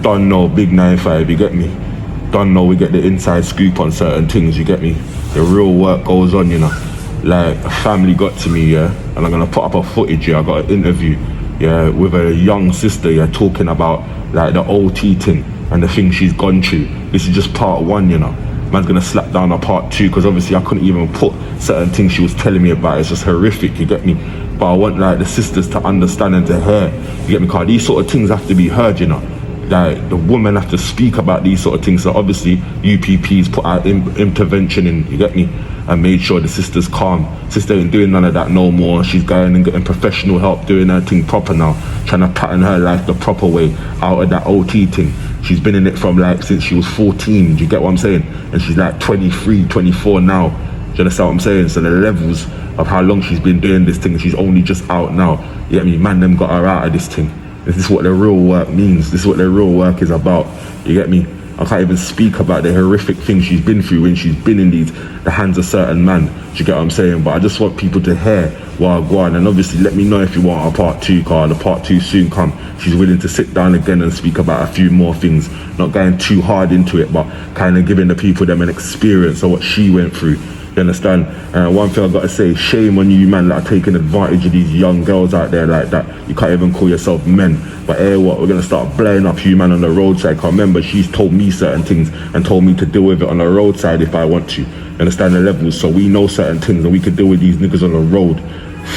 don't know, big 9-5, you get me? Don't know, we get the inside scoop on certain things, you get me? The real work goes on, you know. Like, a family got to me, yeah, and I'm gonna put up a footage, yeah, I got an interview, yeah, with a young sister, yeah, talking about, like, the OT thing and the things she's gone through. This is just part 1, you know. Man's gonna slap down on part 2, because obviously I couldn't even put certain things she was telling me about. It's just horrific, you get me? But I want, like, the sisters to understand and to hear, you get me? Because these sort of things have to be heard, you know. Like, the women have to speak about these sort of things. So obviously UPP's put out intervention in, you get me, and made sure the sister's calm. Sister ain't doing none of that no more. She's going and getting professional help, doing her thing proper now, trying to pattern her life the proper way out of that OT thing. She's been in it from, like, since she was 14, do you get what I'm saying? And she's like 23, 24 now. Do you understand what I'm saying? So the levels of how long she's been doing this thing, she's only just out now. You get me? Man, them got her out of this thing. This is what the real work means. This is what the real work is about. You get me? I can't even speak about the horrific things she's been through when she's been in the hands of certain man. Do you get what I'm saying? But I just want people to hear while I go on. And obviously let me know if you want a part 2, Carl. The part 2 soon come. She's willing to sit down again and speak about a few more things. Not going too hard into it, but kind of giving the people them an experience of what she went through. You understand? One thing I gotta say, shame on you, man, that are taking advantage of these young girls out there like that. You can't even call yourself men. But hey, what? We're gonna start blowing up you, man, on the roadside. Cause remember, she's told me certain things and told me to deal with it on the roadside if I want to. You understand the levels? So we know certain things and we can deal with these niggas on the road.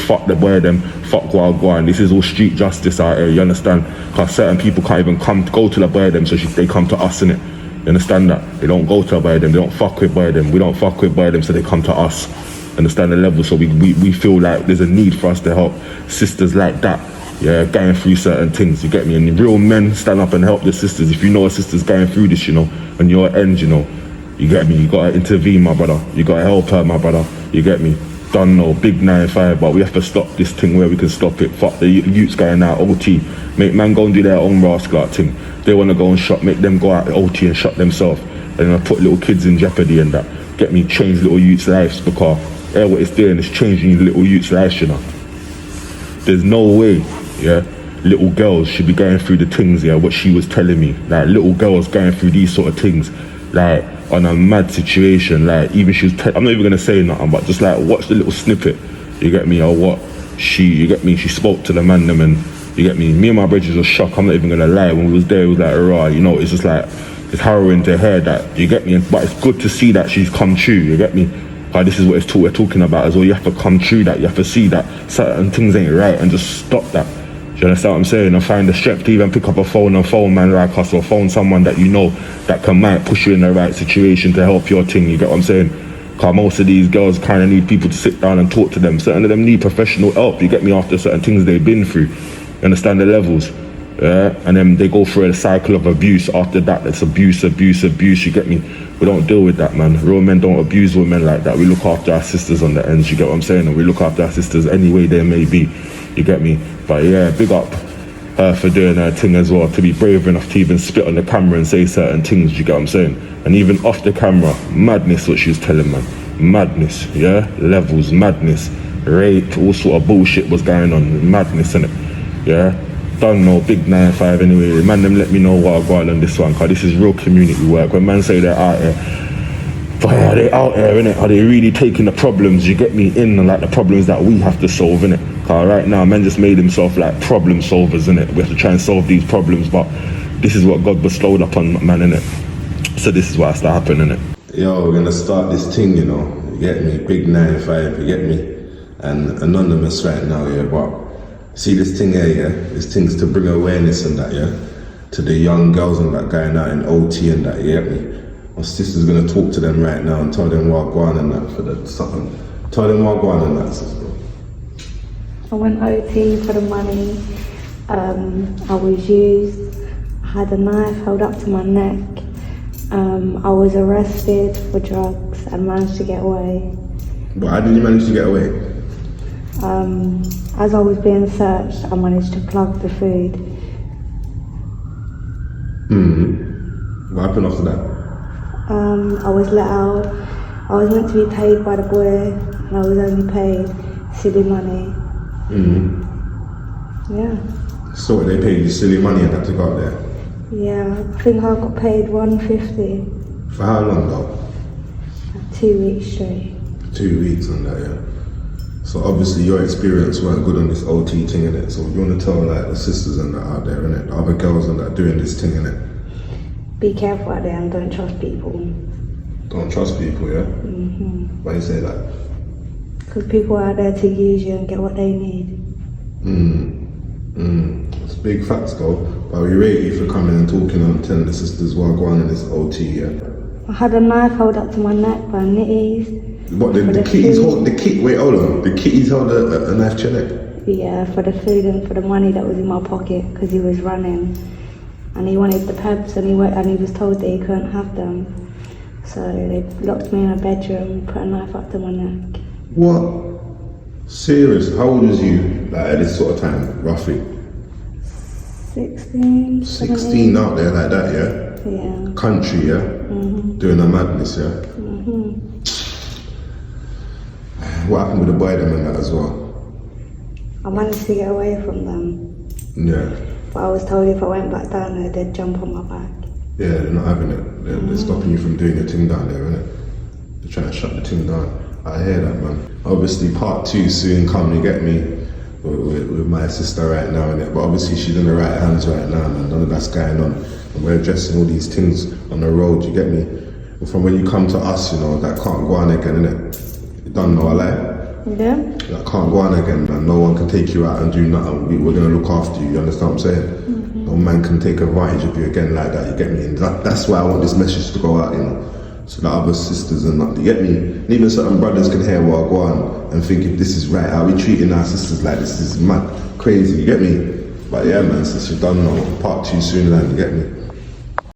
Fuck the boy them, fuck wild go on. This is all street justice out here, you understand? Cause certain people can't even go to the boy them, so they come to us, innit? You understand that? They don't go to buy them, they don't fuck with buy them. We don't fuck with buy them, so they come to us. Understand the level? So we feel like there's a need for us to help sisters like that, yeah, going through certain things, you get me? And real men stand up and help the sisters. If you know a sister's going through this, you know, on your end, you know, you get me? You gotta intervene, my brother. You gotta help her, my brother. You get me? Don't know, big 9-5, but we have to stop this thing where we can stop it. Fuck the youths going out OT. Make man go and do their own rascal thing. They want to go and shot, make them go out OT and shot themselves. And put little kids in jeopardy and that. Get me? Change little youths' lives, because what it's doing is changing little youths' lives, you know. There's no way, yeah, little girls should be going through the things, yeah, what she was telling me. Like, little girls going through these sort of things, like, on a mad situation. Like, even she was I'm not even gonna say nothing, but just like watch the little snippet, you get me, or what you get me, she spoke to the man them, and you get me, and my brothers were shocked. I'm not even gonna lie, when we was there it was like raw, you know. It's just like, it's harrowing to hear that, you get me, but it's good to see that she's come true, you get me, because this is what we're talking about as well. You have to come true that, you have to see that certain things ain't right and just stop that. Do you understand what I'm saying? And find the strength to even pick up a phone and phone man like us, or phone someone that you know that might push you in the right situation to help your thing, you get what I'm saying? Because most of these girls kind of need people to sit down and talk to them. Certain of them need professional help, you get me, after certain things they've been through. You understand the levels? Yeah? And then they go through a cycle of abuse after that. That's abuse, you get me? We don't deal with that, man. Real men don't abuse women like that. We look after our sisters on the ends, you get what I'm saying? And we look after our sisters any way they may be, you get me? But yeah, big up her for doing her thing as well, to be brave enough to even spit on the camera and say certain things, you get what I'm saying? And even off the camera, madness what she was telling, man. Madness, yeah? Levels, madness, rape, all sort of bullshit was going on. Madness, innit? Yeah? Don't know, big 9-5 anyway. Man, them let me know what I got on this one, because this is real community work. When man say they're out here, but are they out here, innit? Are they really taking the problems, you get me, in, and like the problems that we have to solve, innit? Because right now, man just made himself like problem solvers, innit? We have to try and solve these problems, but this is what God bestowed upon man, innit? So this is what has to happen, innit? Yo, we're gonna start this thing, you know, you get me? Big 9-5, you get me? And anonymous right now, yeah, but see this thing here, yeah? This thing's to bring awareness and that, yeah? To the young girls and that going out in OT and that, you get me? My sister's gonna talk to them right now and tell them what go on and that for the something. Tell them what go on and that, sister. I went OT for the money. I was used. I had a knife held up to my neck. I was arrested for drugs and managed to get away. But how did you manage to get away? As I was being searched, I managed to plug the food. What happened after that? I was let out. I was meant to be paid by the boy, and I was only paid silly money. Yeah. Yeah. So they paid you silly money and had to go out there? Yeah, I think I got paid 150, For how long though? 2 weeks straight. 2 weeks on that, yeah. So obviously your experience weren't good on this OT thing, innit? So you want to tell like the sisters and that out there, innit? The other girls and that doing this thing, innit? Be careful out there and don't trust people. Don't trust people, yeah? Why you say that? Because people are out there to use you and get what they need. It's big facts though. But we rate you for coming and talking and telling the sisters what go on in this OT, yeah? I had a knife held up to my neck by nitties. What, the kitties hold, wait, hold on. The kitties held a knife to your neck? Yeah, for the food and for the money that was in my pocket, because he was running. And he wanted the peps and he was told that he couldn't have them. So they locked me in a bedroom, put a knife up to my neck. What? Serious? How old was you like at this sort of time, roughly? 16, 16 out there like that, yeah? Yeah. Country, yeah? Doing a madness, yeah? What happened with the boy them and that as well? I managed to get away from them. Yeah. But I was told if I went back down there, they'd jump on my back. Yeah, they're not having it. They're stopping you from doing your thing down there, innit? They're trying to shut the thing down. I hear that, man. Obviously, part 2 soon come, you get me? With my sister right now, innit? But obviously, she's in the right hands right now, man. None of that's going on. And we're addressing all these things on the road, you get me? But from when you come to us, you know, that can't go on again, innit? You don't know, I lie? Yeah? That can't go on again, man. No one can take you out and do nothing. We're going to look after you, you understand what I'm saying? No man can take advantage of you again like that, you get me? And that's why I want this message to go out, you know? So that other sisters and that, you get me? And even certain brothers can hear what I go on and think if this is right, how we treating our sisters like this is mad, crazy, you get me? But yeah, man, since you done know, part 2 soon, man, you get me?